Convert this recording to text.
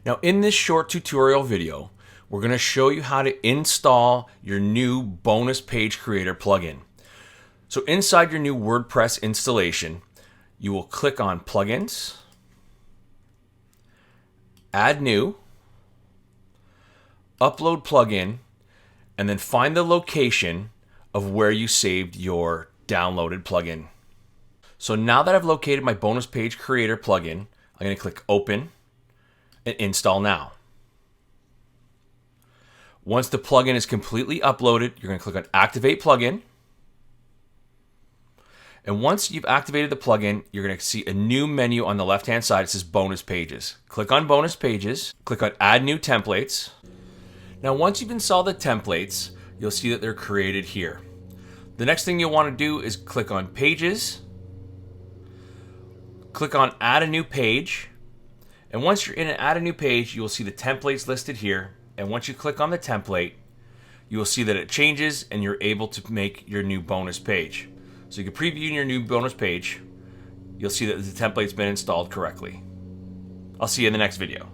Now in this short tutorial video, we're going to show you how to install your new Bonus Page Creator plugin. So inside your new WordPress installation, you will click on Plugins, Add New, Upload Plugin, and then find the location of where you saved your downloaded plugin. So now that I've located my Bonus Page Creator plugin, I'm going to click Open and Install Now. Once the plugin is completely uploaded, you're going to click on Activate Plugin. And once you've activated the plugin, you're going to see a new menu on the left-hand side. It says Bonus Pages. Click on Bonus Pages. Click on Add New Templates. Now, once you've installed the templates, you'll see that they're created here. The next thing you'll want to do is click on Pages. Click on Add a New Page. And once you're in an Add a New Page, you will see the templates listed here. And once you click on the template, you will see that it changes and you're able to make your new bonus page. So you can preview your new bonus page. You'll see that the template's been installed correctly. I'll see you in the next video.